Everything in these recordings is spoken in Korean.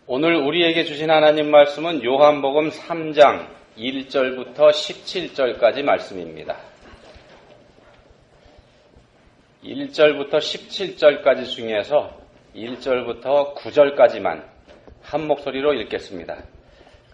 오늘 우리에게 주신 하나님 말씀은 요한복음 3장 1절부터 17절까지 말씀입니다. 1절부터 17절까지 중에서 1절부터 9절까지만 한 목소리로 읽겠습니다.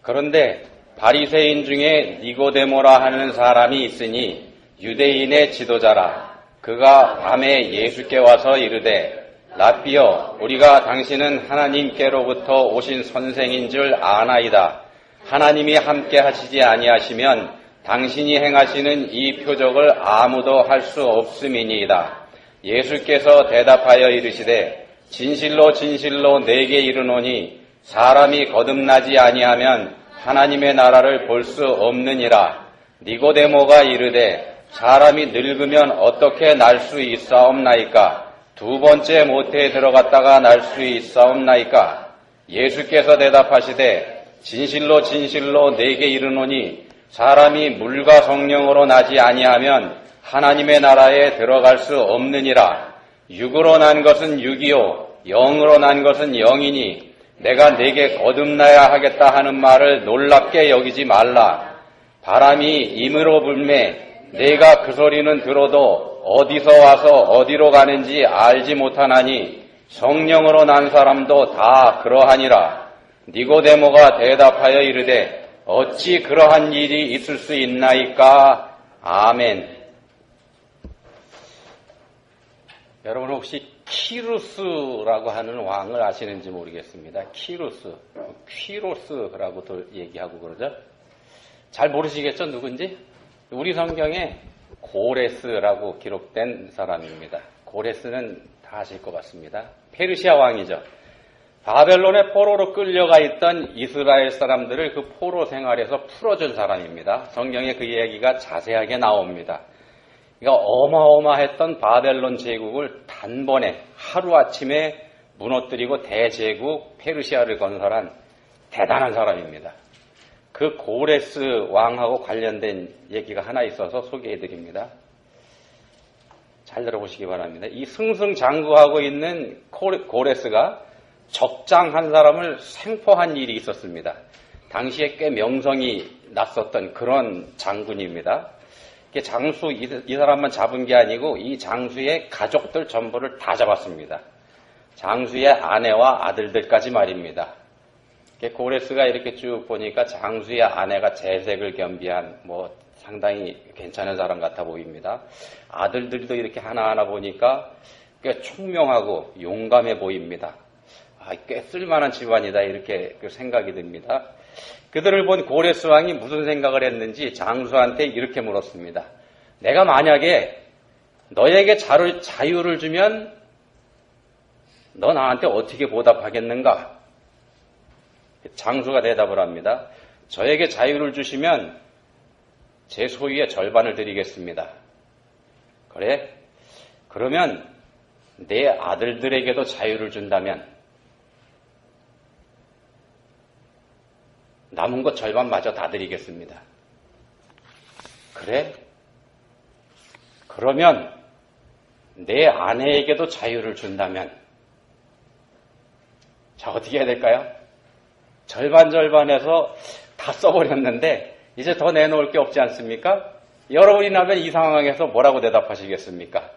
그런데 바리새인 중에 니고데모라 하는 사람이 있으니 유대인의 지도자라. 그가 밤에 예수께 와서 이르되 라삐여, 우리가 당신은 하나님께로부터 오신 선생인 줄 아나이다. 하나님이 함께 하시지 아니하시면 당신이 행하시는 이 표적을 아무도 할 수 없음이니이다. 예수께서 대답하여 이르시되 진실로 진실로 내게 이르노니 사람이 거듭나지 아니하면 하나님의 나라를 볼 수 없느니라. 니고데모가 이르되 사람이 늙으면 어떻게 날 수 있사옵나이까? 두 번째 모태에 들어갔다가 날 수 있사옵나이까? 예수께서 대답하시되 진실로 진실로 내게 이르노니 사람이 물과 성령으로 나지 아니하면 하나님의 나라에 들어갈 수 없느니라. 육으로 난 것은 육이요 영으로 난 것은 영이니 내가 내게 거듭나야 하겠다 하는 말을 놀랍게 여기지 말라. 바람이 임으로 불매 내가 그 소리는 들어도 어디서 와서 어디로 가는지 알지 못하나니 성령으로 난 사람도 다 그러하니라. 니고데모가 대답하여 이르되 어찌 그러한 일이 있을 수 있나이까? 아멘. 여러분 혹시 키루스라고 하는 왕을 아시는지 모르겠습니다. 키루스, 퀴로스라고도 얘기하고 그러죠. 잘 모르시겠죠, 누군지? 우리 성경에 고레스라고 기록된 사람입니다. 고레스는 다 아실 것 같습니다. 페르시아 왕이죠. 바벨론의 포로로 끌려가 있던 이스라엘 사람들을 그 포로 생활에서 풀어준 사람입니다. 성경에 그 이야기가 자세하게 나옵니다. 그러니까 어마어마했던 바벨론 제국을 단번에 하루아침에 무너뜨리고 대제국 페르시아를 건설한 대단한 사람입니다. 그 고레스 왕하고 관련된 얘기가 하나 있어서 소개해드립니다. 잘 들어보시기 바랍니다. 이 승승장구하고 있는 고레스가 적장 한 사람을 생포한 일이 있었습니다. 당시에 꽤 명성이 났었던 그런 장군입니다. 장수 이 사람만 잡은 게 아니고 이 장수의 가족들 전부를 다 잡았습니다. 장수의 아내와 아들들까지 말입니다. 고레스가 이렇게 쭉 보니까 장수의 아내가 재색을 겸비한 상당히 괜찮은 사람 같아 보입니다. 아들들도 이렇게 하나하나 보니까 꽤 총명하고 용감해 보입니다. 꽤 쓸만한 집안이다 이렇게 생각이 듭니다. 그들을 본 고레스 왕이 무슨 생각을 했는지 장수한테 이렇게 물었습니다. 내가 만약에 너에게 자유를 주면 너 나한테 어떻게 보답하겠는가? 장수가 대답을 합니다. 저에게 자유를 주시면 제 소유의 절반을 드리겠습니다. 그래? 그러면 내 아들들에게도 자유를 준다면 남은 것 절반마저 다 드리겠습니다. 그래? 그러면 내 아내에게도 자유를 준다면 자, 어떻게 해야 될까요? 절반해서 다 써버렸는데 이제 더 내놓을 게 없지 않습니까? 여러분이라면 이 상황에서 뭐라고 대답하시겠습니까?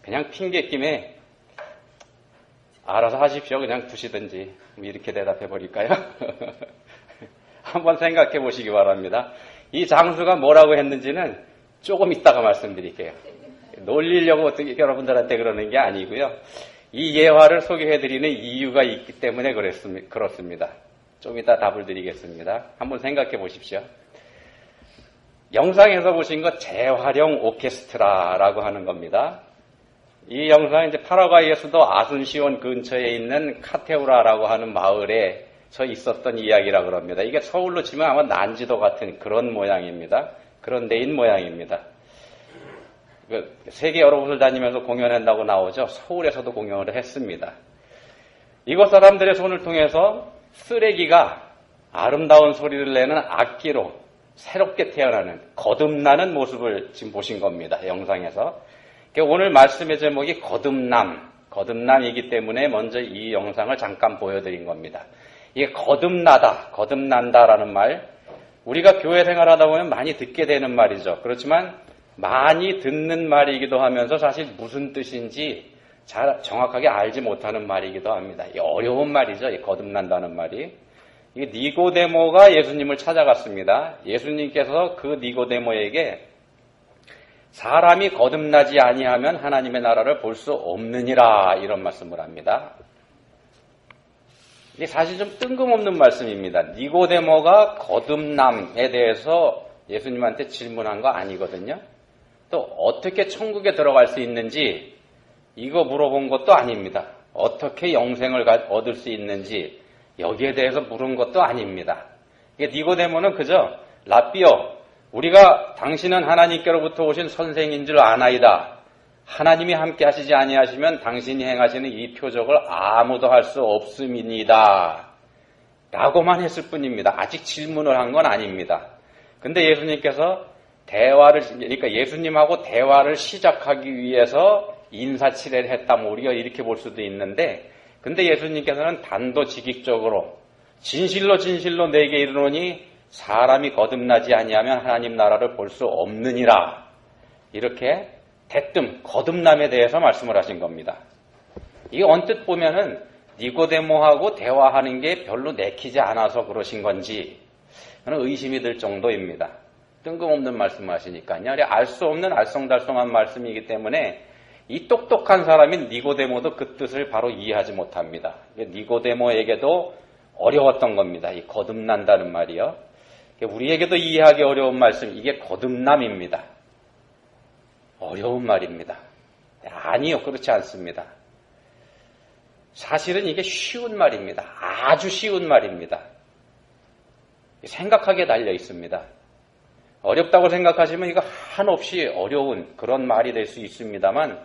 그냥 핑계김에 알아서 하십시오. 그냥 두시든지 이렇게 대답해 버릴까요? 한번 생각해 보시기 바랍니다. 이 장수가 뭐라고 했는지는 조금 이따가 말씀드릴게요. 놀리려고 어떻게 여러분들한테 그러는 게 아니고요. 이 예화를 소개해드리는 이유가 있기 때문에 그렇습니다. 좀 이따 답을 드리겠습니다. 한번 생각해 보십시오. 영상에서 보신 것 재활용 오케스트라라고 하는 겁니다. 이 영상은 이제 파라과이의 수도 아순시온 근처에 있는 카테우라라고 하는 마을에서 있었던 이야기라고 그럽니다. 이게 서울로 치면 아마 난지도 같은 그런 모양입니다. 그런 데인 모양입니다. 세계 여러 곳을 다니면서 공연한다고 나오죠. 서울에서도 공연을 했습니다. 이곳 사람들의 손을 통해서 쓰레기가 아름다운 소리를 내는 악기로 새롭게 태어나는 거듭나는 모습을 지금 보신 겁니다. 영상에서. 오늘 말씀의 제목이 거듭남, 거듭남이기 때문에 먼저 이 영상을 잠깐 보여드린 겁니다. 이게 거듭난다라는 말, 우리가 교회 생활하다 보면 많이 듣게 되는 말이죠. 그렇지만 많이 듣는 말이기도 하면서 사실 무슨 뜻인지 잘 정확하게 알지 못하는 말이기도 합니다. 이 어려운 말이죠. 이 거듭난다는 말이. 이 니고데모가 예수님을 찾아갔습니다. 예수님께서 그 니고데모에게 사람이 거듭나지 아니하면 하나님의 나라를 볼 수 없느니라 이런 말씀을 합니다. 이게 사실 좀 뜬금없는 말씀입니다. 니고데모가 거듭남에 대해서 예수님한테 질문한 거 아니거든요. 또 어떻게 천국에 들어갈 수 있는지 이거 물어본 것도 아닙니다. 어떻게 영생을 얻을 수 있는지 여기에 대해서 물은 것도 아닙니다. 니고데모는 그저 라삐어, 우리가 당신은 하나님께로부터 오신 선생인 줄 아나이다. 하나님이 함께 하시지 아니하시면 당신이 행하시는 이 표적을 아무도 할 수 없음이니다. 라고만 했을 뿐입니다. 아직 질문을 한 건 아닙니다. 근데 예수님께서 그러니까 예수님하고 대화를 시작하기 위해서 인사치레를 했다면 우리가 이렇게 볼 수도 있는데, 근데 예수님께서는 단도직입적으로 진실로 내게 이르노니 사람이 거듭나지 아니하면 하나님 나라를 볼 수 없느니라. 이렇게 대뜸 거듭남에 대해서 말씀을 하신 겁니다. 이게 언뜻 보면은 니고데모하고 대화하는 게 별로 내키지 않아서 그러신 건지 저는 의심이 들 정도입니다. 뜬금없는 말씀을 하시니까요. 알 수 없는 알쏭달쏭한 말씀이기 때문에 이 똑똑한 사람인 니고데모도 그 뜻을 바로 이해하지 못합니다. 니고데모에게도 어려웠던 겁니다. 이 거듭난다는 말이요. 우리에게도 이해하기 어려운 말씀, 이게 거듭남입니다. 어려운 말입니다. 아니요, 그렇지 않습니다. 사실은 이게 쉬운 말입니다. 아주 쉬운 말입니다. 생각하기에 달려 있습니다. 어렵다고 생각하시면 이거 한없이 어려운 그런 말이 될 수 있습니다만,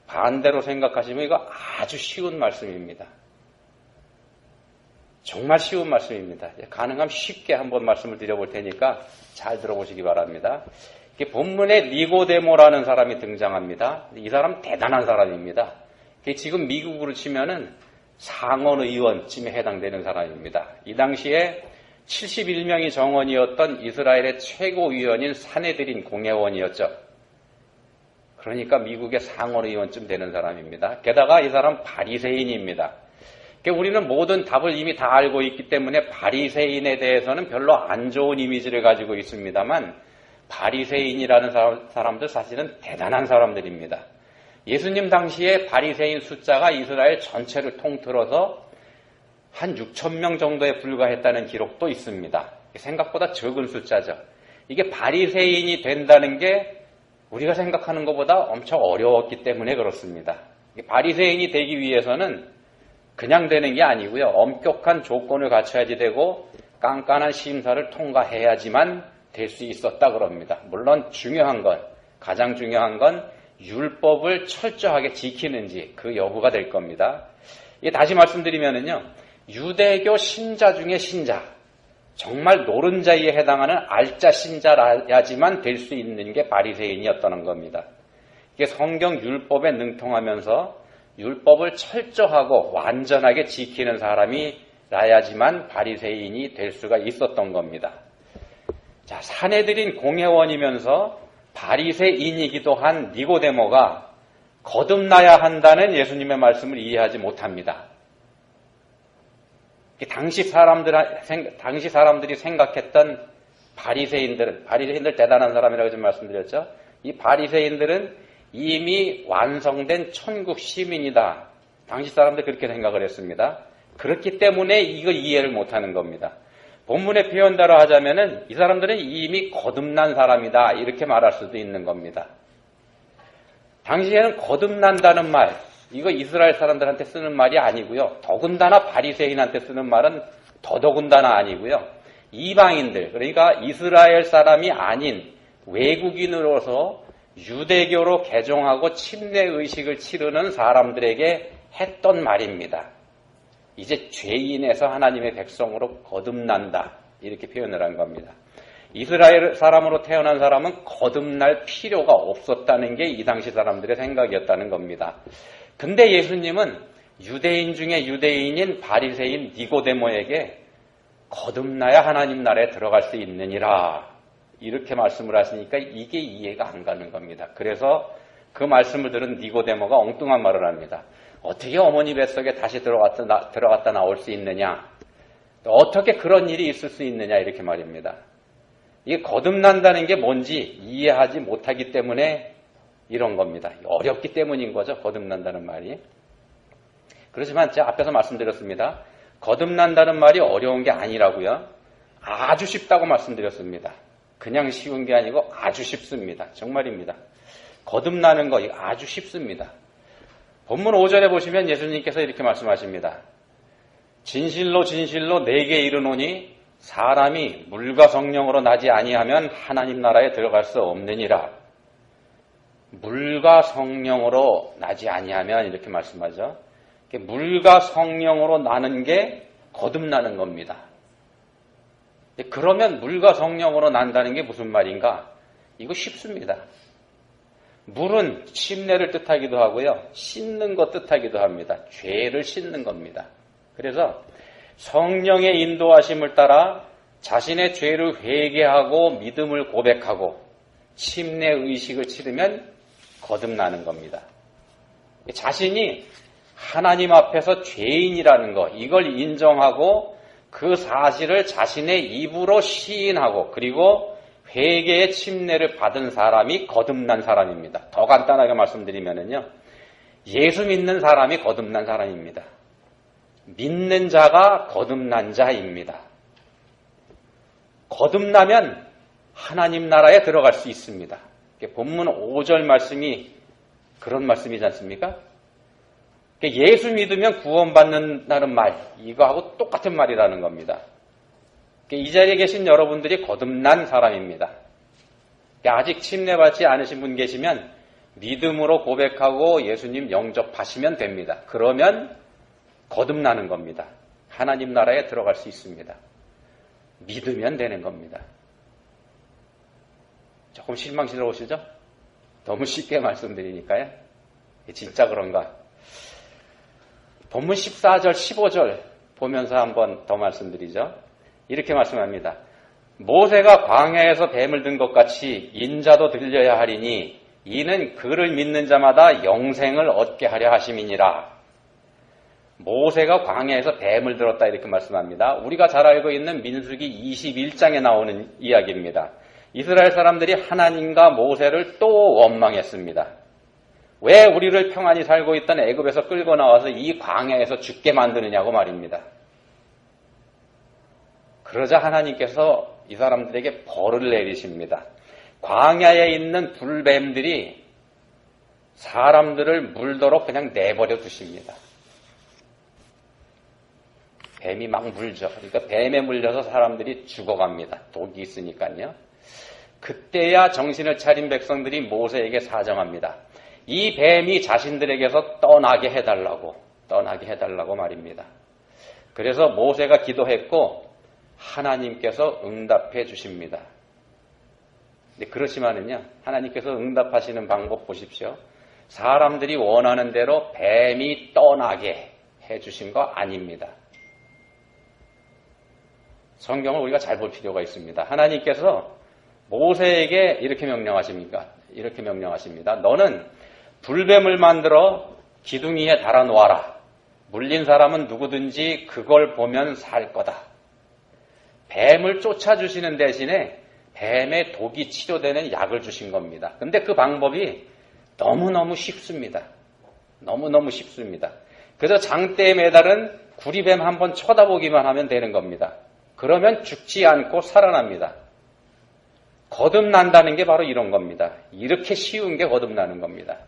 반대로 생각하시면 이거 아주 쉬운 말씀입니다. 정말 쉬운 말씀입니다. 가능하면 쉽게 한번 말씀을 드려볼 테니까 잘 들어보시기 바랍니다. 본문에 니고데모라는 사람이 등장합니다. 이 사람 대단한 사람입니다. 지금 미국으로 치면은 상원 의원쯤에 해당되는 사람입니다. 이 당시에 71명이 정원이었던 이스라엘의 최고위원인 사네드린 공회원이었죠. 그러니까 미국의 상원 의원쯤 되는 사람입니다. 게다가 이 사람 바리새인입니다. 우리는 모든 답을 이미 다 알고 있기 때문에 바리새인에 대해서는 별로 안 좋은 이미지를 가지고 있습니다만, 바리새인이라는 사람들 사실은 대단한 사람들입니다. 예수님 당시에 바리새인 숫자가 이스라엘 전체를 통틀어서 한 6,000명 정도에 불과했다는 기록도 있습니다. 생각보다 적은 숫자죠. 이게 바리새인이 된다는 게 우리가 생각하는 것보다 엄청 어려웠기 때문에 그렇습니다. 바리새인이 되기 위해서는 그냥 되는 게 아니고요. 엄격한 조건을 갖춰야지 되고 깐깐한 심사를 통과해야지만 될 수 있었다 그럽니다. 물론 가장 중요한 건 율법을 철저하게 지키는지 그 여부가 될 겁니다. 다시 말씀드리면은요, 유대교 신자 중에 신자, 정말 노른자에 해당하는 알짜 신자라야지만 될 수 있는 게 바리새인이었다는 겁니다. 이게 성경 율법에 능통하면서 율법을 철저하고 완전하게 지키는 사람이라야지만 바리새인이 될 수가 있었던 겁니다. 자, 사내들인 공회원이면서 바리새인이기도 한 니고데모가 거듭나야 한다는 예수님의 말씀을 이해하지 못합니다. 당시 사람들이 생각했던 바리새인들 대단한 사람이라고 좀 말씀드렸죠. 이 바리새인들은 이미 완성된 천국 시민이다. 당시 사람들 그렇게 생각을 했습니다. 그렇기 때문에 이걸 이해를 못하는 겁니다. 본문의 표현대로 하자면은 이 사람들은 이미 거듭난 사람이다. 이렇게 말할 수도 있는 겁니다. 당시에는 거듭난다는 말, 이거 이스라엘 사람들한테 쓰는 말이 아니고요. 더군다나 바리새인한테 쓰는 말은 더더군다나 아니고요. 이방인들, 그러니까 이스라엘 사람이 아닌 외국인으로서 유대교로 개종하고 침례의식을 치르는 사람들에게 했던 말입니다. 이제 죄인에서 하나님의 백성으로 거듭난다. 이렇게 표현을 한 겁니다. 이스라엘 사람으로 태어난 사람은 거듭날 필요가 없었다는 게 이 당시 사람들의 생각이었다는 겁니다. 근데 예수님은 유대인 중에 유대인인 바리새인 니고데모에게 거듭나야 하나님 나라에 들어갈 수 있느니라 이렇게 말씀을 하시니까 이게 이해가 안 가는 겁니다. 그래서 그 말씀을 들은 니고데모가 엉뚱한 말을 합니다. 어떻게 어머니 뱃속에 다시 들어갔다 나올 수 있느냐? 어떻게 그런 일이 있을 수 있느냐? 이렇게 말입니다. 이게 거듭난다는 게 뭔지 이해하지 못하기 때문에 이런 겁니다. 어렵기 때문인 거죠. 거듭난다는 말이. 그렇지만 제가 앞에서 말씀드렸습니다. 거듭난다는 말이 어려운 게 아니라고요. 아주 쉽다고 말씀드렸습니다. 그냥 쉬운 게 아니고 아주 쉽습니다. 정말입니다. 거듭나는 거 아주 쉽습니다. 본문 5절에 보시면 예수님께서 이렇게 말씀하십니다. 진실로 진실로 내게 이르노니 사람이 물과 성령으로 나지 아니하면 하나님 나라에 들어갈 수 없느니라. 물과 성령으로 나지 아니하면 이렇게 말씀하죠. 물과 성령으로 나는 게 거듭나는 겁니다. 그러면 물과 성령으로 난다는 게 무슨 말인가? 이거 쉽습니다. 물은 침례를 뜻하기도 하고요. 씻는 것 뜻하기도 합니다. 죄를 씻는 겁니다. 그래서 성령의 인도하심을 따라 자신의 죄를 회개하고 믿음을 고백하고 침례 의식을 치르면 거듭나는 겁니다. 자신이 하나님 앞에서 죄인이라는 것, 이걸 인정하고 그 사실을 자신의 입으로 시인하고 그리고 회개의 침례를 받은 사람이 거듭난 사람입니다. 더 간단하게 말씀드리면요. 예수 믿는 사람이 거듭난 사람입니다. 믿는 자가 거듭난 자입니다. 거듭나면 하나님 나라에 들어갈 수 있습니다. 본문 5절 말씀이 그런 말씀이지 않습니까? 예수 믿으면 구원받는다는 말, 이거하고 똑같은 말이라는 겁니다. 이 자리에 계신 여러분들이 거듭난 사람입니다. 아직 침례받지 않으신 분 계시면 믿음으로 고백하고 예수님 영접하시면 됩니다. 그러면 거듭나는 겁니다. 하나님 나라에 들어갈 수 있습니다. 믿으면 되는 겁니다. 조금 실망스러우시죠? 너무 쉽게 말씀드리니까요. 진짜 그런가? 본문 14절, 15절 보면서 한번 더 말씀드리죠. 이렇게 말씀합니다. 모세가 광야에서 뱀을 든 것 같이 인자도 들려야 하리니 이는 그를 믿는 자마다 영생을 얻게 하려 하심이니라. 모세가 광야에서 뱀을 들었다 이렇게 말씀합니다. 우리가 잘 알고 있는 민수기 21장에 나오는 이야기입니다. 이스라엘 사람들이 하나님과 모세를 또 원망했습니다. 왜 우리를 평안히 살고 있던 애굽에서 끌고 나와서 이 광야에서 죽게 만드느냐고 말입니다. 그러자 하나님께서 이 사람들에게 벌을 내리십니다. 광야에 있는 불뱀들이 사람들을 물도록 그냥 내버려 두십니다. 뱀이 막 물죠. 그러니까 뱀에 물려서 사람들이 죽어갑니다. 독이 있으니까요. 그때야 정신을 차린 백성들이 모세에게 사정합니다. 이 뱀이 자신들에게서 떠나게 해달라고 말입니다. 그래서 모세가 기도했고 하나님께서 응답해 주십니다. 근데 그렇지만은요, 하나님께서 응답하시는 방법 보십시오. 사람들이 원하는 대로 뱀이 떠나게 해주신 거 아닙니다. 성경을 우리가 잘 볼 필요가 있습니다. 하나님께서 모세에게 이렇게 명령하십니다. 너는 불뱀을 만들어 기둥이에 달아놓아라. 물린 사람은 누구든지 그걸 보면 살 거다. 뱀을 쫓아주시는 대신에 뱀의 독이 치료되는 약을 주신 겁니다. 근데 그 방법이 너무너무 쉽습니다. 너무너무 쉽습니다. 그래서 장대에 매달은 구리뱀 한번 쳐다보기만 하면 되는 겁니다. 그러면 죽지 않고 살아납니다. 거듭난다는 게 바로 이런 겁니다. 이렇게 쉬운 게 거듭나는 겁니다.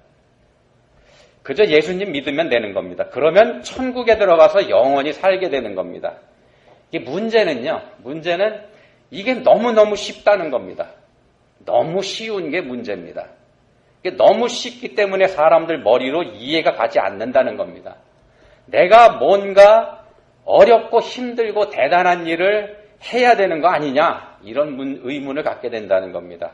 그저 예수님 믿으면 되는 겁니다. 그러면 천국에 들어가서 영원히 살게 되는 겁니다. 이게 문제는 이게 너무너무 쉽다는 겁니다. 너무 쉬운 게 문제입니다. 이게 너무 쉽기 때문에 사람들 머리로 이해가 가지 않는다는 겁니다. 내가 뭔가 어렵고 힘들고 대단한 일을 해야 되는 거 아니냐, 이런 의문을 갖게 된다는 겁니다.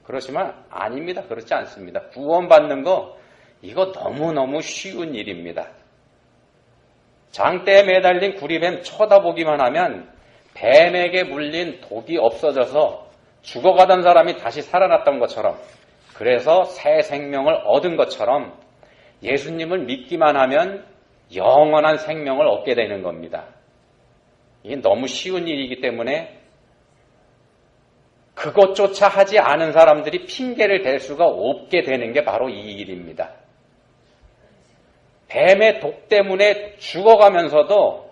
그렇지만 아닙니다. 그렇지 않습니다. 구원받는 거 이거 너무너무 쉬운 일입니다. 장대에 매달린 구리뱀 쳐다보기만 하면 뱀에게 물린 독이 없어져서 죽어가던 사람이 다시 살아났던 것처럼, 그래서 새 생명을 얻은 것처럼 예수님을 믿기만 하면 영원한 생명을 얻게 되는 겁니다. 이게 너무 쉬운 일이기 때문에 그것조차 하지 않은 사람들이 핑계를 댈 수가 없게 되는 게 바로 이 일입니다. 뱀의 독 때문에 죽어가면서도,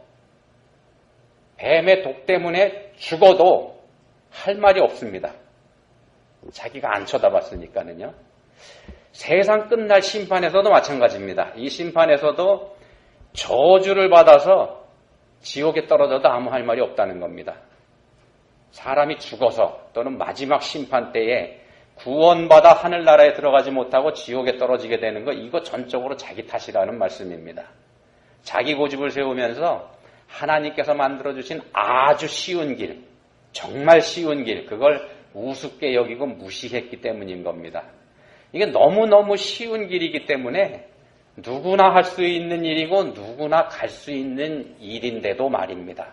뱀의 독 때문에 죽어도 할 말이 없습니다. 자기가 안 쳐다봤으니까는요. 세상 끝날 심판에서도 마찬가지입니다. 이 심판에서도 저주를 받아서 지옥에 떨어져도 아무 할 말이 없다는 겁니다. 사람이 죽어서 또는 마지막 심판 때에 구원받아 하늘나라에 들어가지 못하고 지옥에 떨어지게 되는 거, 이거 전적으로 자기 탓이라는 말씀입니다. 자기 고집을 세우면서 하나님께서 만들어주신 아주 쉬운 길, 정말 쉬운 길, 그걸 우습게 여기고 무시했기 때문인 겁니다. 이게 너무너무 쉬운 길이기 때문에 누구나 할 수 있는 일이고 누구나 갈 수 있는 일인데도 말입니다.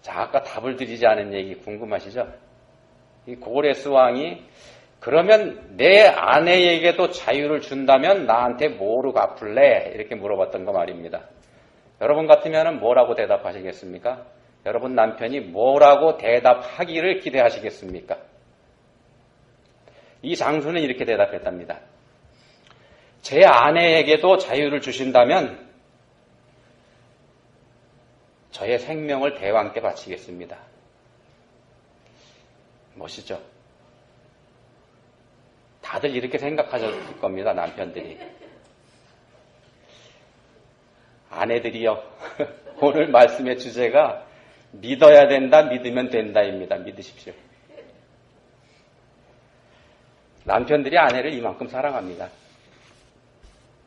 자, 아까 답을 드리지 않은 얘기 궁금하시죠? 이 고레스 왕이 그러면 내 아내에게도 자유를 준다면 나한테 뭐로 갚을래? 이렇게 물어봤던 거 말입니다. 여러분 같으면 뭐라고 대답하시겠습니까? 여러분 남편이 뭐라고 대답하기를 기대하시겠습니까? 이 장수는 이렇게 대답했답니다. 제 아내에게도 자유를 주신다면 저의 생명을 대왕께 바치겠습니다. 멋있죠? 다들 이렇게 생각하셨을 겁니다. 남편들이. 아내들이요. 오늘 말씀의 주제가 믿어야 된다, 믿으면 된다입니다. 믿으십시오. 남편들이 아내를 이만큼 사랑합니다.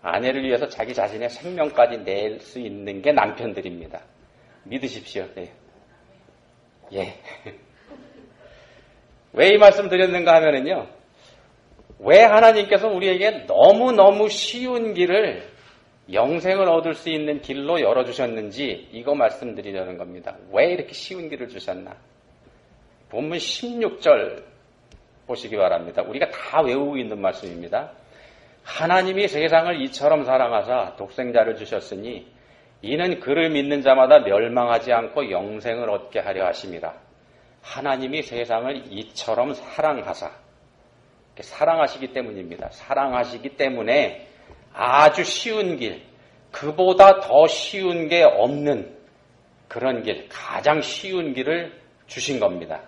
아내를 위해서 자기 자신의 생명까지 낼 수 있는 게 남편들입니다. 믿으십시오. 네. 예. 왜 이 말씀 드렸는가 하면은요, 왜 하나님께서 우리에게 너무너무 쉬운 길을, 영생을 얻을 수 있는 길로 열어주셨는지 이거 말씀드리려는 겁니다. 왜 이렇게 쉬운 길을 주셨나? 본문 16절 보시기 바랍니다. 우리가 다 외우고 있는 말씀입니다. 하나님이 세상을 이처럼 사랑하사 독생자를 주셨으니 이는 그를 믿는 자마다 멸망하지 않고 영생을 얻게 하려 하심이라. 하나님이 세상을 이처럼 사랑하사, 사랑하시기 때문입니다. 사랑하시기 때문에 아주 쉬운 길, 그보다 더 쉬운 게 없는 그런 길, 가장 쉬운 길을 주신 겁니다.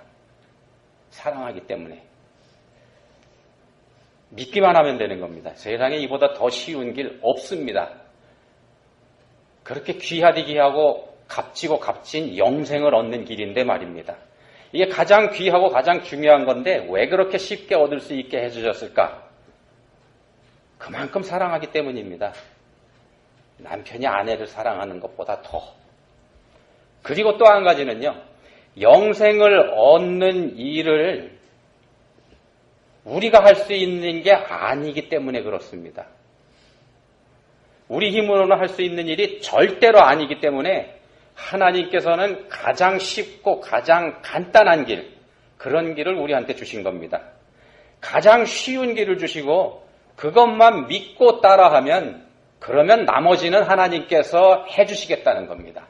사랑하기 때문에. 믿기만 하면 되는 겁니다. 세상에 이보다 더 쉬운 길 없습니다. 그렇게 귀하디 귀하고 값지고 값진 영생을 얻는 길인데 말입니다. 이게 가장 귀하고 가장 중요한 건데 왜 그렇게 쉽게 얻을 수 있게 해주셨을까? 그만큼 사랑하기 때문입니다. 남편이 아내를 사랑하는 것보다 더. 그리고 또 한 가지는요, 영생을 얻는 일을 우리가 할 수 있는 게 아니기 때문에 그렇습니다. 우리 힘으로는 할 수 있는 일이 절대로 아니기 때문에 하나님께서는 가장 쉽고 가장 간단한 길, 그런 길을 우리한테 주신 겁니다. 가장 쉬운 길을 주시고 그것만 믿고 따라하면, 그러면 나머지는 하나님께서 해주시겠다는 겁니다.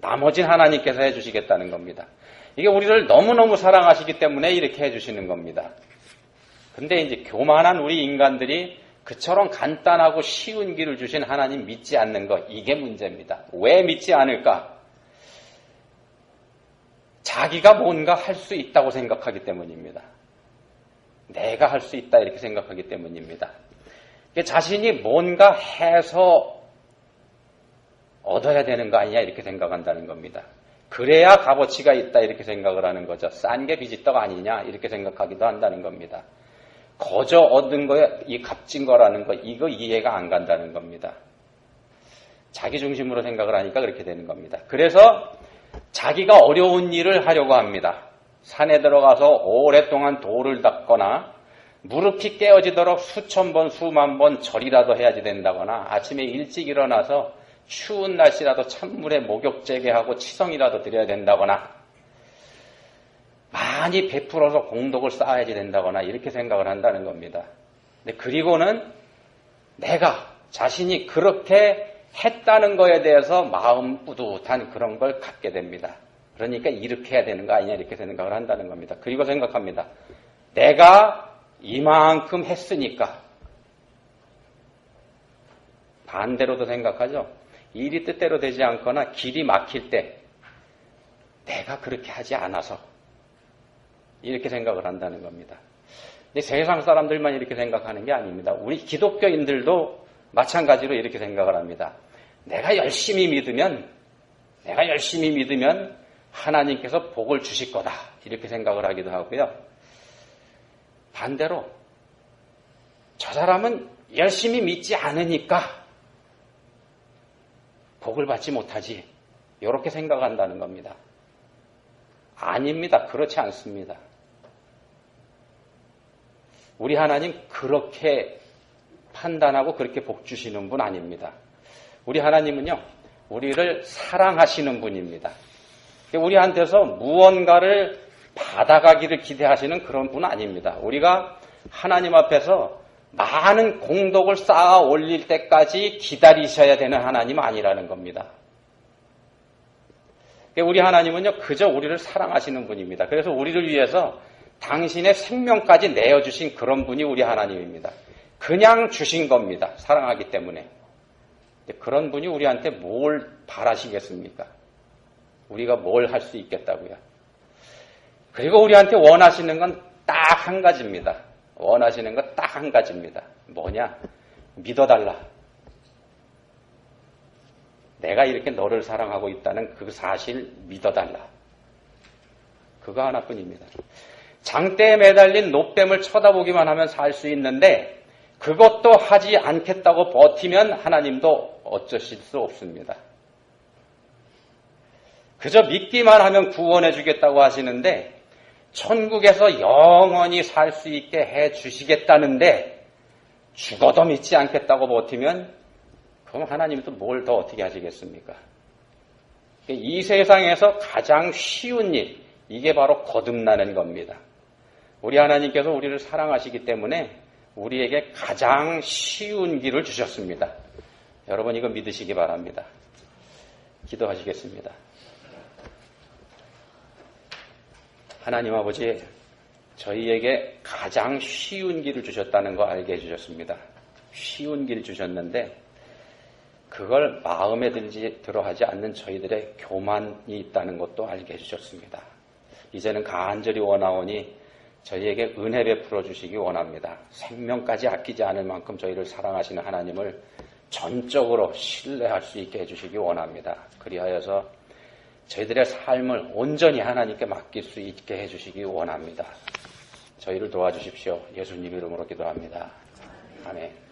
나머지는 하나님께서 해주시겠다는 겁니다. 이게 우리를 너무너무 사랑하시기 때문에 이렇게 해주시는 겁니다. 근데 이제 교만한 우리 인간들이 그처럼 간단하고 쉬운 길을 주신 하나님 믿지 않는 것, 이게 문제입니다. 왜 믿지 않을까? 자기가 뭔가 할 수 있다고 생각하기 때문입니다. 내가 할 수 있다 이렇게 생각하기 때문입니다. 자신이 뭔가 해서 얻어야 되는 거 아니냐 이렇게 생각한다는 겁니다. 그래야 값어치가 있다 이렇게 생각을 하는 거죠. 싼 게 비지떡 아니냐 이렇게 생각하기도 한다는 겁니다. 거저 얻은 거에 이 값진 거라는 거, 이거 이해가 안 간다는 겁니다. 자기 중심으로 생각을 하니까 그렇게 되는 겁니다. 그래서 자기가 어려운 일을 하려고 합니다. 산에 들어가서 오랫동안 돌을 닦거나 무릎이 깨어지도록 수천 번, 수만 번 절이라도 해야지 된다거나 아침에 일찍 일어나서 추운 날씨라도 찬물에 목욕제게하고 치성이라도 드려야 된다거나 많이 베풀어서 공덕을 쌓아야지 된다거나 이렇게 생각을 한다는 겁니다. 그리고는 내가 자신이 그렇게 했다는 거에 대해서 마음 뿌듯한 그런 걸 갖게 됩니다. 그러니까 이렇게 해야 되는 거 아니냐 이렇게 생각을 한다는 겁니다. 그리고 생각합니다. 내가 이만큼 했으니까 반대로도 생각하죠. 일이 뜻대로 되지 않거나 길이 막힐 때 내가 그렇게 하지 않아서 이렇게 생각을 한다는 겁니다. 근데 세상 사람들만 이렇게 생각하는 게 아닙니다. 우리 기독교인들도 마찬가지로 이렇게 생각을 합니다. 내가 열심히 믿으면 하나님께서 복을 주실 거다 이렇게 생각을 하기도 하고요. 반대로 저 사람은 열심히 믿지 않으니까 복을 받지 못하지 이렇게 생각한다는 겁니다. 아닙니다. 그렇지 않습니다. 우리 하나님 그렇게 판단하고 그렇게 복 주시는 분 아닙니다. 우리 하나님은요, 우리를 사랑하시는 분입니다. 우리한테서 무언가를 받아가기를 기대하시는 그런 분 아닙니다. 우리가 하나님 앞에서 많은 공덕을 쌓아 올릴 때까지 기다리셔야 되는 하나님 아니라는 겁니다. 우리 하나님은요, 그저 우리를 사랑하시는 분입니다. 그래서 우리를 위해서 당신의 생명까지 내어주신 그런 분이 우리 하나님입니다. 그냥 주신 겁니다. 사랑하기 때문에. 그런 분이 우리한테 뭘 바라시겠습니까? 우리가 뭘 할 수 있겠다고요. 그리고 우리한테 원하시는 건 딱 한 가지입니다. 원하시는 건 딱 한 가지입니다. 뭐냐? 믿어달라. 내가 이렇게 너를 사랑하고 있다는 그 사실 믿어달라. 그거 하나뿐입니다. 장대에 매달린 노뱀을 쳐다보기만 하면 살 수 있는데 그것도 하지 않겠다고 버티면 하나님도 어쩌실 수 없습니다. 그저 믿기만 하면 구원해 주겠다고 하시는데 천국에서 영원히 살 수 있게 해 주시겠다는데 죽어도 믿지 않겠다고 버티면 그럼 하나님도 뭘 더 어떻게 하시겠습니까? 이 세상에서 가장 쉬운 일, 이게 바로 거듭나는 겁니다. 우리 하나님께서 우리를 사랑하시기 때문에 우리에게 가장 쉬운 길을 주셨습니다. 여러분 이거 믿으시기 바랍니다. 기도하시겠습니다. 하나님 아버지, 저희에게 가장 쉬운 길을 주셨다는 거 알게 해주셨습니다. 쉬운 길 주셨는데 그걸 마음에 들어하지 않는 저희들의 교만이 있다는 것도 알게 해주셨습니다. 이제는 간절히 원하오니 저희에게 은혜 베풀어 주시기 원합니다. 생명까지 아끼지 않을 만큼 저희를 사랑하시는 하나님을 전적으로 신뢰할 수 있게 해주시기 원합니다. 그리하여서 저희들의 삶을 온전히 하나님께 맡길 수 있게 해주시기 원합니다. 저희를 도와주십시오. 예수님 이름으로 기도합니다. 아멘.